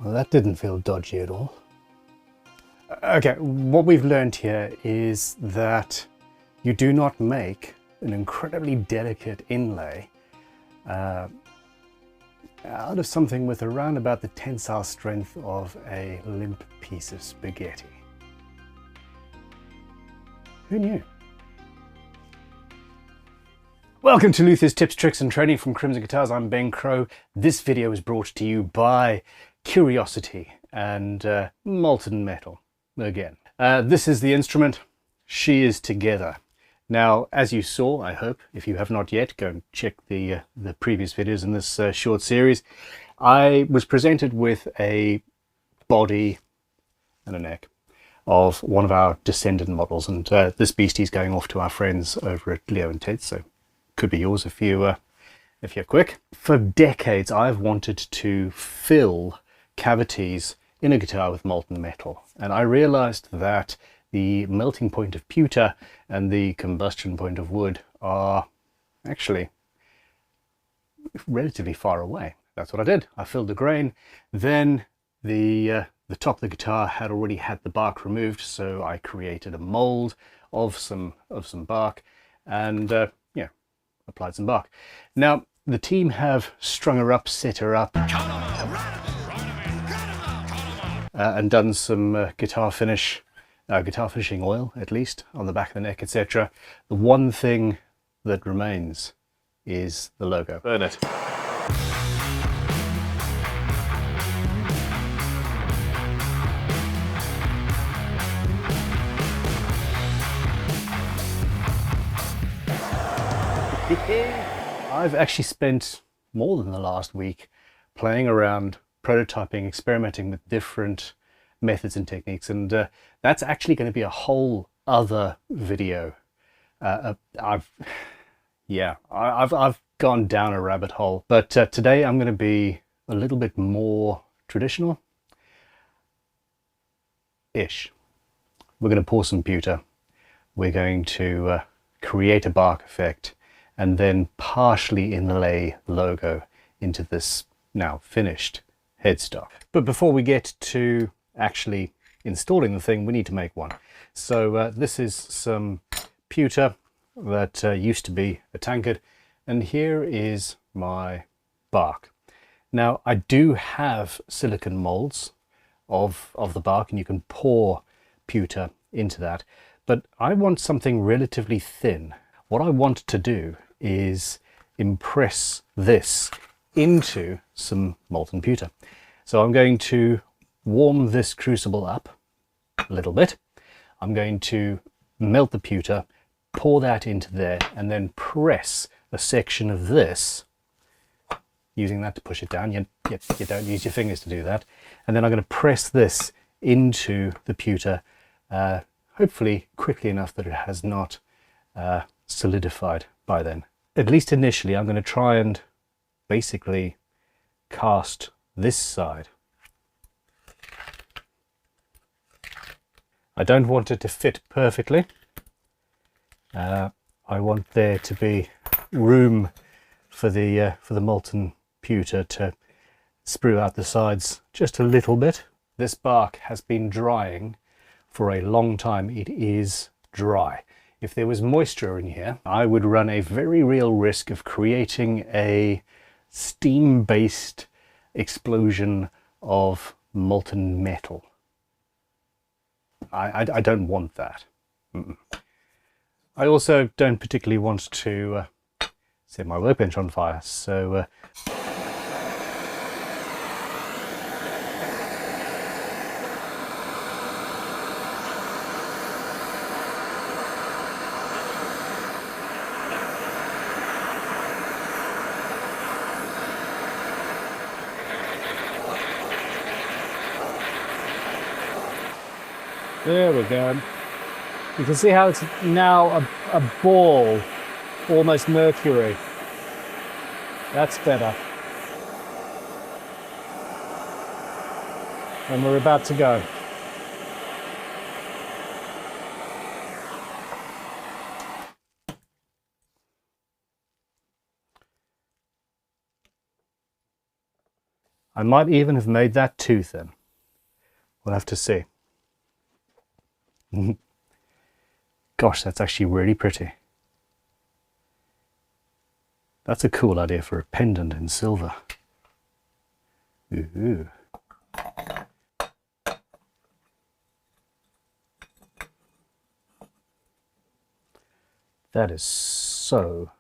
Well, that didn't feel dodgy at all. Okay, what we've learned here is that you do not make an incredibly delicate inlay out of something with around about the tensile strength of a limp piece of spaghetti. Who knew? Welcome to Luther's Tips, Tricks and Training from Crimson Guitars. I'm Ben Crow. This video is brought to you by Curiosity and Molten Metal again. This is the instrument. She is together. Now, as you saw, I hope, if you have not yet, go and check the previous videos in this short series. I was presented with a body and a neck of one of our descendant models, and this beastie is going off to our friends over at Leo and Ted, so could be yours if you're quick. For decades, I've wanted to fill cavities in a guitar with molten metal, and I realized that the melting point of pewter and the combustion point of wood are actually relatively far away. That's what I did. I filled the grain. Then the top of the guitar had already had the bark removed, so I created a mold of some bark and applied some bark. Now the team have strung her up, set her up, and done some guitar finishing oil, at least, on the back of the neck, etc. The one thing that remains is the logo. Burn it. I've actually spent more than the last week playing around, prototyping, experimenting with different methods and techniques, and that's actually going to be a whole other video. I've gone down a rabbit hole, but today I'm going to be a little bit more traditional-ish. We're going to pour some pewter. We're going to create a bark effect, and then partially inlay the logo into this now finished headstock. But before we get to actually installing the thing, we need to make one. So this is some pewter that used to be a tankard, and here is my bark. Now I do have silicone molds of the bark, and you can pour pewter into that, but I want something relatively thin. What I want to do is impress this into some molten pewter. So I'm going to warm this crucible up a little bit. I'm going to melt the pewter, pour that into there, and then press a section of this, using that to push it down. You don't use your fingers to do that. And then I'm going to press this into the pewter, hopefully quickly enough that it has not solidified by then. At least initially, I'm going to try and basically cast this side. I don't want it to fit perfectly. I want there to be room for the molten pewter to sprue out the sides just a little bit. This bark has been drying for a long time. It is dry. If there was moisture in here, I would run a very real risk of creating a steam-based explosion of molten metal. I don't want that. I also don't particularly want to set my workbench on fire, so there we go. You can see how it's now a ball, almost mercury. That's better. And we're about to go. I might even have made that too thin. We'll have to see. Gosh, that's actually really pretty. That's a cool idea for a pendant in silver. Ooh. That is so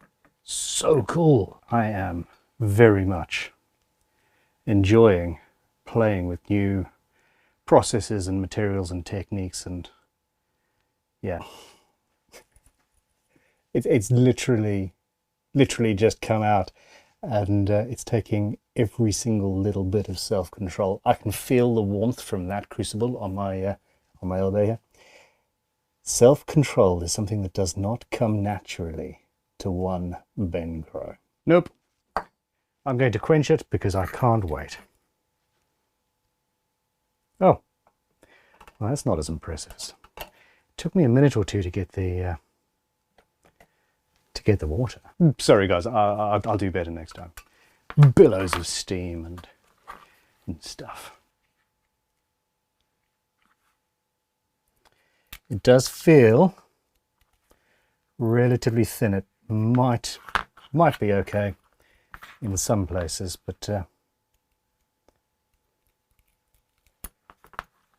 cool. I am very much enjoying playing with new processes and materials and techniques, and yeah, it's literally just come out, and it's taking every single little bit of self-control. I can feel the warmth from that crucible on my elbow here. Self-control is something that does not come naturally to one Ben Crow. Nope. I'm going to quench it because I can't wait. Oh, well, that's not as impressive. It took me a minute or two to get the water. Sorry guys, I'll do better next time. Billows of steam and stuff. It does feel relatively thin. It might be okay in some places, but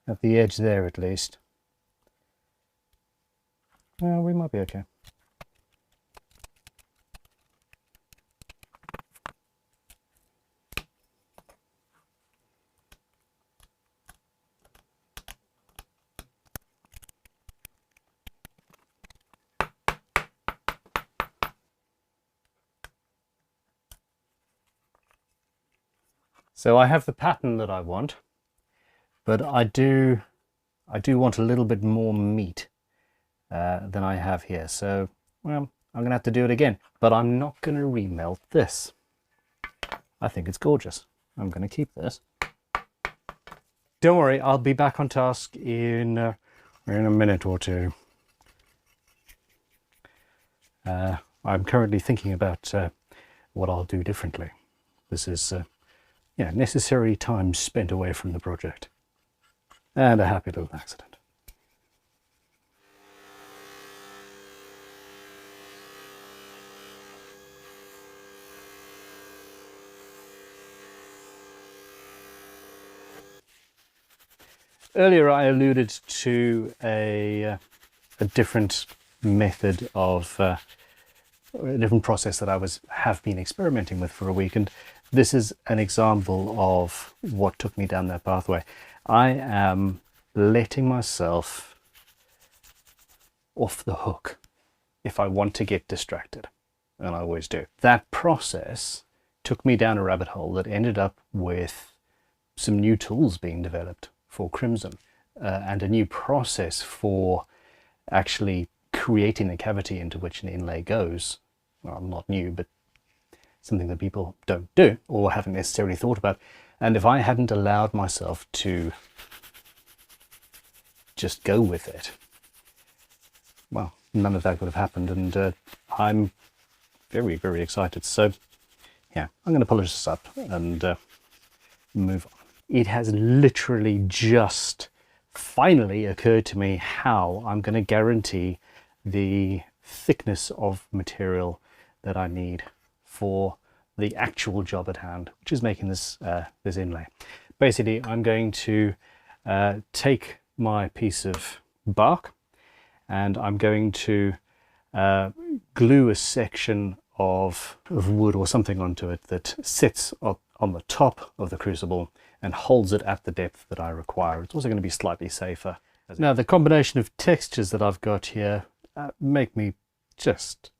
at the edge there at least, we might be okay. So I have the pattern that I want, but I do want a little bit more meat than I have here. So, well, I'm gonna have to do it again, but I'm not gonna remelt this. I think it's gorgeous. I'm gonna keep this. Don't worry, I'll be back on task in a minute or two. I'm currently thinking about what I'll do differently. This is yeah, necessary time spent away from the project. And a happy little accident. Earlier I alluded to a different method of a different process that I have been experimenting with for a week, and this is an example of what took me down that pathway. I am letting myself off the hook if I want to get distracted, and I always do. That process took me down a rabbit hole that ended up with some new tools being developed for Crimson and a new process for actually creating the cavity into which an inlay goes. Well, not new, but something that people don't do or haven't necessarily thought about. And if I hadn't allowed myself to just go with it, well, none of that would have happened, and I'm very, very excited. So yeah, I'm going to polish this up and move on. It has literally just finally occurred to me how I'm going to guarantee the thickness of material that I need for the actual job at hand, which is making this this inlay. Basically, I'm going to take my piece of bark and I'm going to glue a section of wood or something onto it that sits on the top of the crucible and holds it at the depth that I require. It's also going to be slightly safer. Now, the combination of textures that I've got here make me just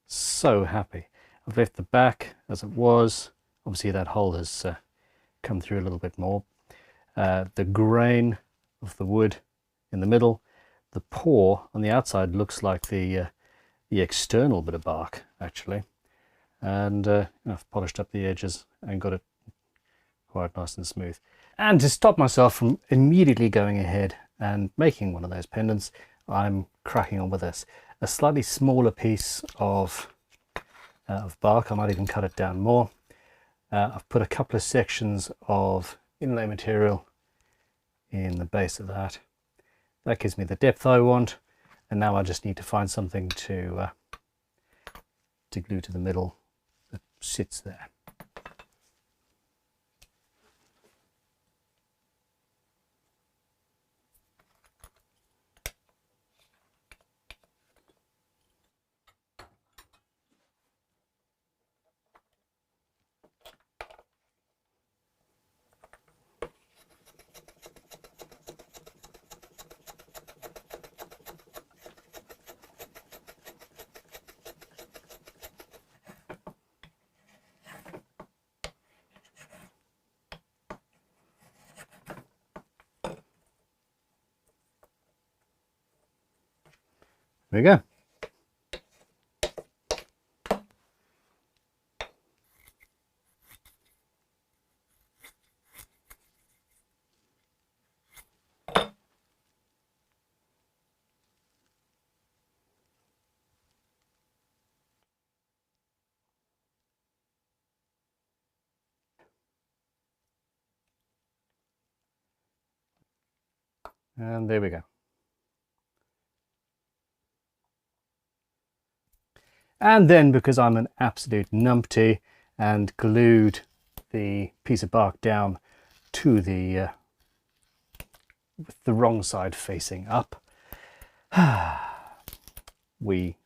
so happy. I've left the back as it was. Obviously that hole has come through a little bit more. The grain of the wood in the middle, the pore on the outside looks like the external bit of bark actually, and I've polished up the edges and got it quite nice and smooth. And to stop myself from immediately going ahead and making one of those pendants, I'm cracking on with this. A slightly smaller piece of bark. I might even cut it down more. I've put a couple of sections of inlay material in the base of that. That gives me the depth I want, and now I just need to find something to glue to the middle that sits there. There we go. And there we go. And then, because I'm an absolute numpty and glued the piece of bark down to the with the wrong side facing up, we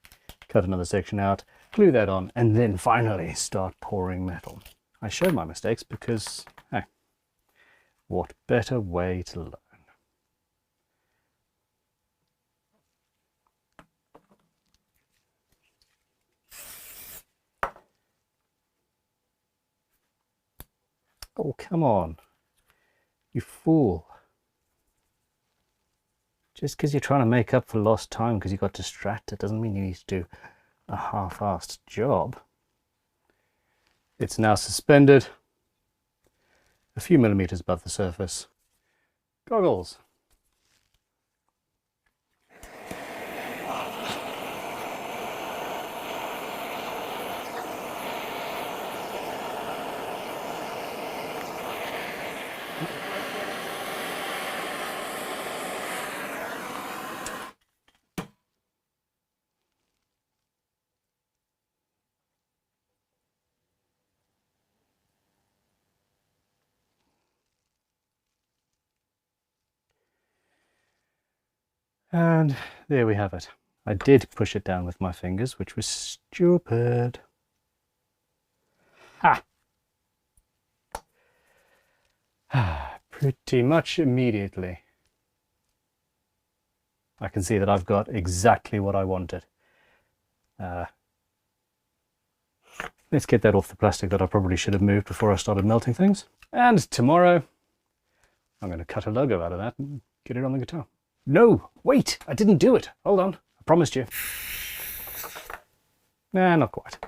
cut another section out, glue that on, and then finally start pouring metal. I showed my mistakes because, hey, what better way to learn? Oh, come on, you fool. Just because you're trying to make up for lost time because you got distracted doesn't mean you need to do a half-assed job. It's now suspended a few millimeters above the surface. Goggles. And there we have it. I did push it down with my fingers, which was stupid. Ha! Pretty much immediately, I can see that I've got exactly what I wanted. Let's get that off the plastic that I probably should have moved before I started melting things. And tomorrow, I'm going to cut a logo out of that and get it on the guitar. No, wait, I didn't do it. Hold on, I promised you. Nah, not quite.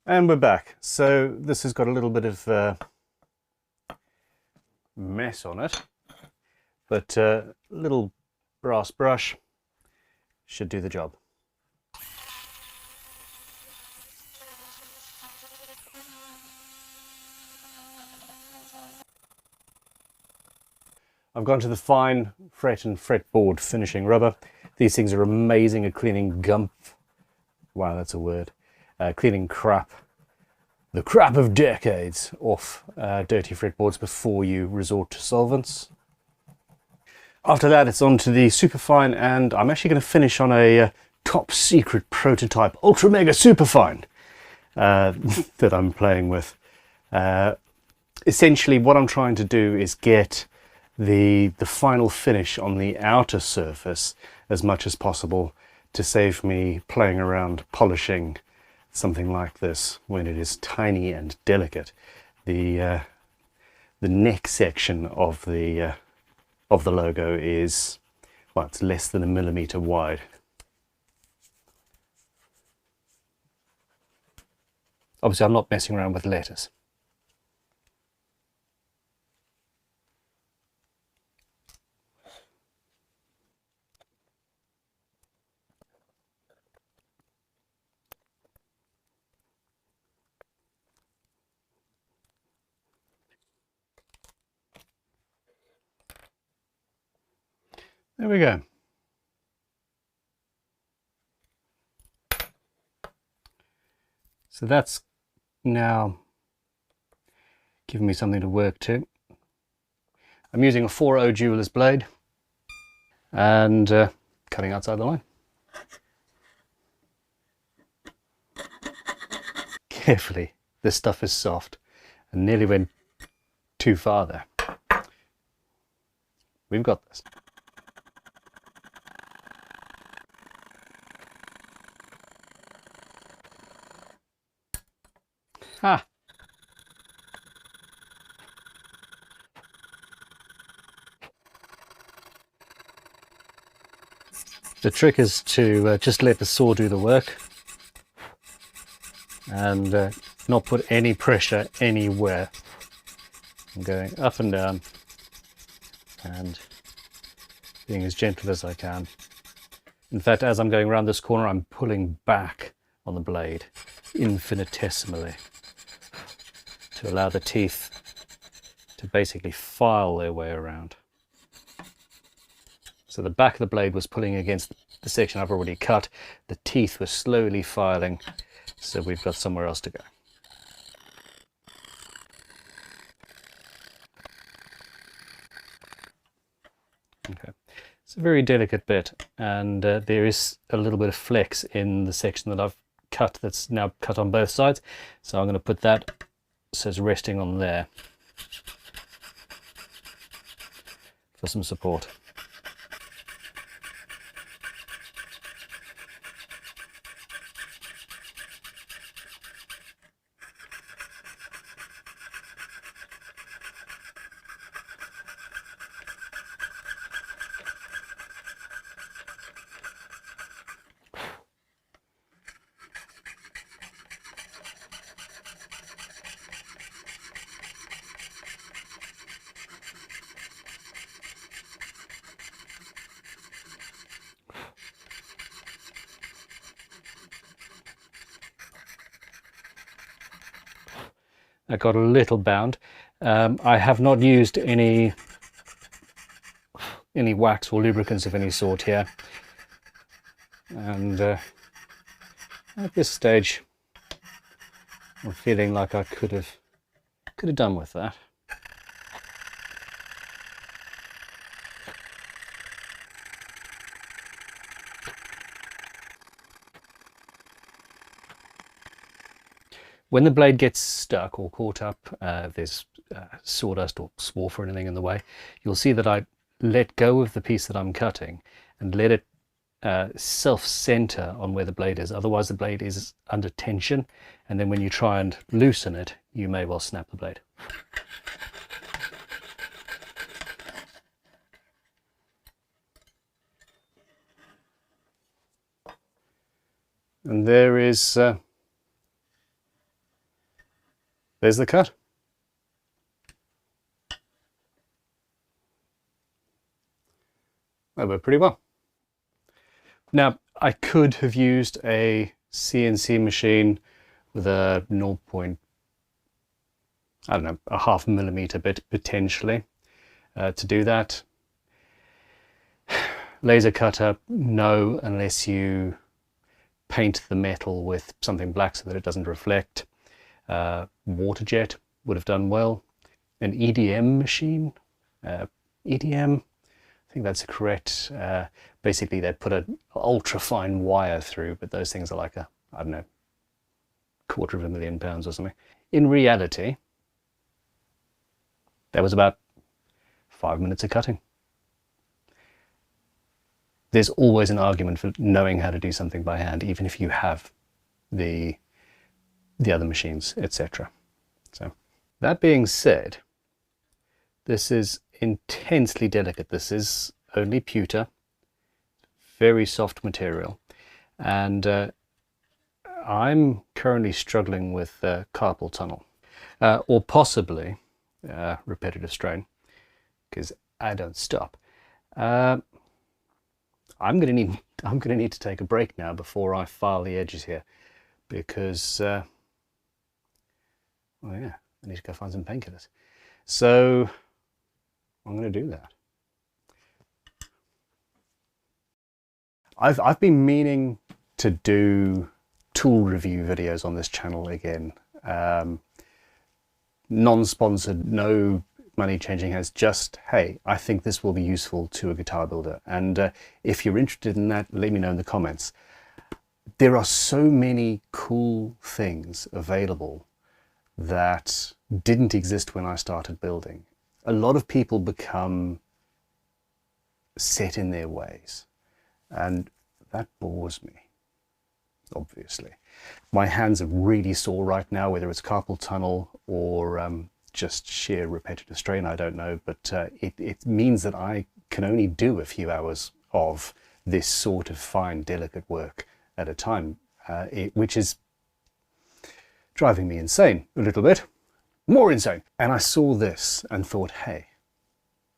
And we're back. So this has got a little bit of mess on it, but a little brass brush should do the job. I've gone to the fine fret and fretboard finishing rubber. These things are amazing at cleaning gump. Wow, that's a word. Cleaning crap. The crap of decades off dirty fretboards before you resort to solvents. After that, it's on to the superfine, and I'm actually going to finish on a top secret prototype ultra mega superfine that I'm playing with. Essentially, what I'm trying to do is get the final finish on the outer surface as much as possible to save me playing around polishing something like this when it is tiny and delicate. The neck section of the logo is, well, it's less than 1 millimeter wide. Obviously, I'm not messing around with letters. There we go. So that's now giving me something to work to. I'm using a 4.0 jeweler's blade and cutting outside the line. Carefully, this stuff is soft and nearly went too far there. We've got this. Ah. The trick is to just let the saw do the work and not put any pressure anywhere. I'm going up and down and being as gentle as I can. In fact, as I'm going around this corner, I'm pulling back on the blade infinitesimally to allow the teeth to basically file their way around. So the back of the blade was pulling against the section I've already cut. The teeth were slowly filing, so we've got somewhere else to go. Okay, it's a very delicate bit, and there is a little bit of flex in the section that I've cut that's now cut on both sides. So I'm going to put that so it's resting on there for some support. I got a little bound. I have not used any wax or lubricants of any sort here, and at this stage I'm feeling like I could have done with that. When the blade gets stuck or caught up, if there's sawdust or swarf or anything in the way, you'll see that I let go of the piece that I'm cutting and let it self-center on where the blade is. Otherwise the blade is under tension, and then when you try and loosen it, you may well snap the blade. And there's the cut. That worked pretty well. Now, I could have used a CNC machine with a 0.5 millimeter bit potentially to do that. Laser cutter, no, unless you paint the metal with something black so that it doesn't reflect. Water jet would have done well. An EDM machine, EDM, I think that's correct. Basically they put an ultra fine wire through, but those things are like I don't know, £250,000 or something. In reality, that was about 5 minutes of cutting. There's always an argument for knowing how to do something by hand, even if you have the other machines, etc. So that being said, this is intensely delicate. This is only pewter, very soft material, and I'm currently struggling with carpal tunnel, or possibly repetitive strain, because I don't stop. I'm going to need to take a break now before I file the edges here, because oh yeah, I need to go find some painkillers. So I'm going to do that. I've been meaning to do tool review videos on this channel again. Non-sponsored, no money changing hands, just, hey, I think this will be useful to a guitar builder. And if you're interested in that, let me know in the comments. There are so many cool things available that didn't exist when I started building. A lot of people become set in their ways, and that bores me, obviously. My hands are really sore right now, whether it's carpal tunnel or just sheer repetitive strain, I don't know, but it means that I can only do a few hours of this sort of fine, delicate work at a time, which is driving me insane a little bit, more insane. And I saw this and thought, hey,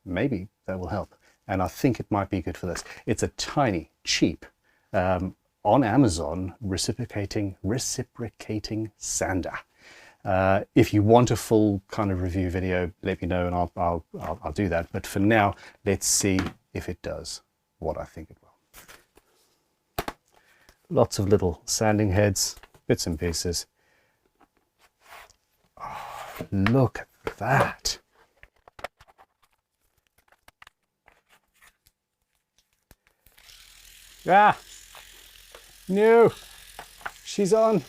maybe that will help. And I think it might be good for this. It's a tiny, cheap, on Amazon, reciprocating sander. If you want a full kind of review video, let me know and I'll do that. But for now, let's see if it does what I think it will. Lots of little sanding heads, bits and pieces. Oh, look at that. Ah, no, she's on.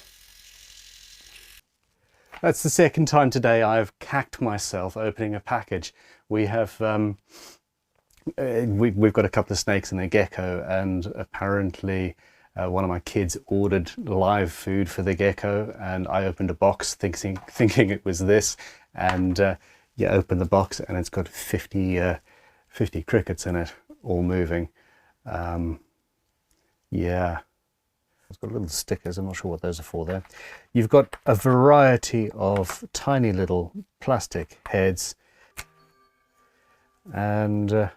That's the second time today I've cacked myself opening a package. We have, we've got a couple of snakes and a gecko, and apparently one of my kids ordered live food for the gecko, and I opened a box thinking it was this, and you open the box and it's got 50 crickets in it, all moving. Yeah, it's got little stickers. I'm not sure what those are for there. You've got a variety of tiny little plastic heads and a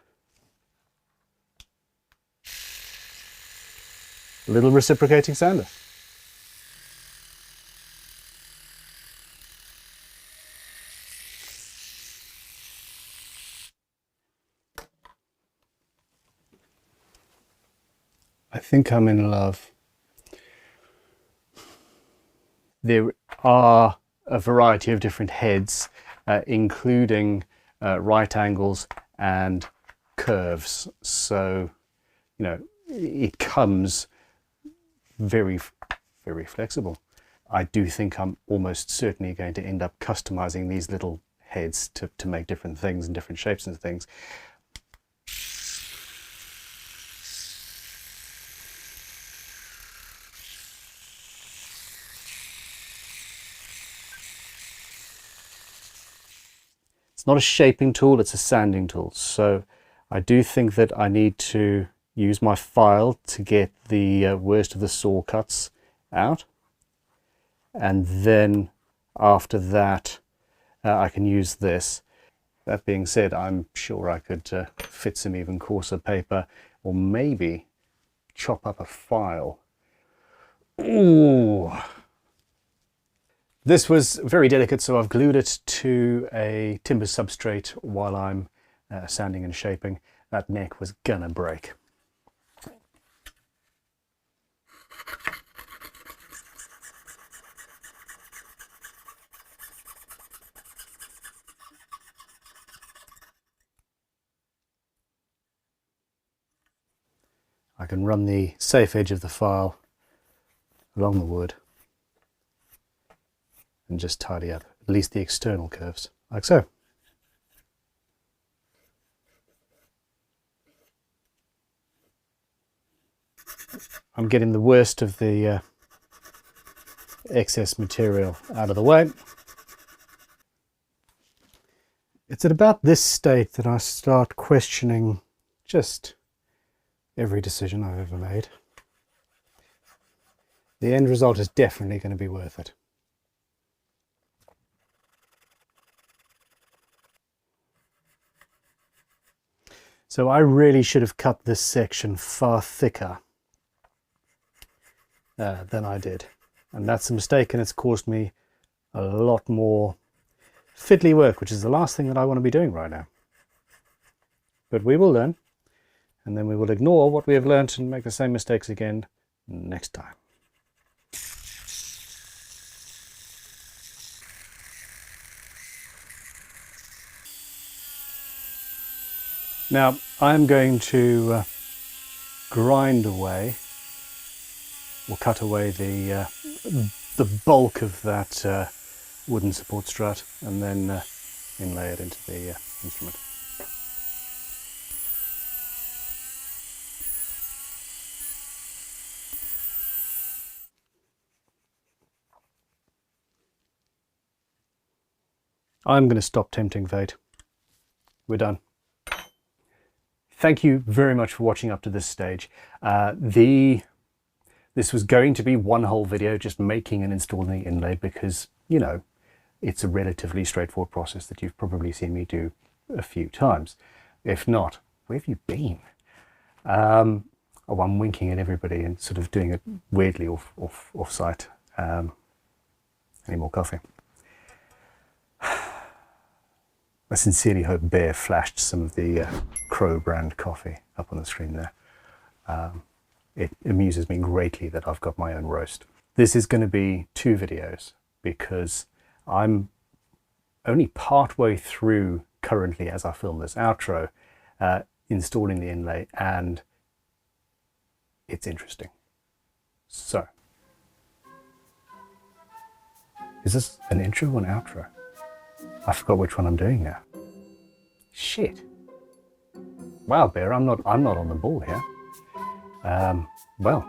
little reciprocating sander. I think I'm in love. There are a variety of different heads, including right angles and curves. So, you know, it comes very, very flexible. I do think I'm almost certainly going to end up customizing these little heads to make different things and different shapes and things. Not a shaping tool, it's a sanding tool. So I do think that I need to use my file to get the worst of the saw cuts out. And then after that, I can use this. That being said, I'm sure I could fit some even coarser paper, or maybe chop up a file. Ooh. This was very delicate, so I've glued it to a timber substrate while I'm sanding and shaping. That neck was gonna break. I can run the safe edge of the file along the wood and just tidy up at least the external curves, like so. I'm getting the worst of the excess material out of the way. It's at about this state that I start questioning just every decision I've ever made. The end result is definitely going to be worth it. So I really should have cut this section far thicker than I did. And that's a mistake, and it's caused me a lot more fiddly work, which is the last thing that I want to be doing right now. But we will learn, and then we will ignore what we have learnt and make the same mistakes again next time. Now I'm going to grind away, or cut away the bulk of that wooden support strut, and then inlay it into the instrument. I'm going to stop tempting fate. We're done. Thank you very much for watching up to this stage. This was going to be one whole video just making and installing the inlay because, you know, it's a relatively straightforward process that you've probably seen me do a few times. If not, where have you been? Oh, I'm winking at everybody and sort of doing it weirdly off-site. Any more coffee? I sincerely hope Bear flashed some of the Crow brand coffee up on the screen there. It amuses me greatly that I've got my own roast. This is going to be 2 videos because I'm only partway through currently as I film this outro, installing the inlay, and it's interesting. So, is this an intro or an outro? I forgot which one I'm doing now. Shit. Wow, Bear, I'm not on the ball here. Well,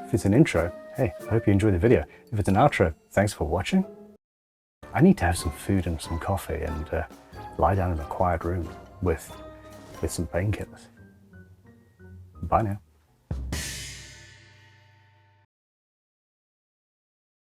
if it's an intro, hey, I hope you enjoy the video. If it's an outro, thanks for watching. I need to have some food and some coffee and lie down in a quiet room with some painkillers. Bye now.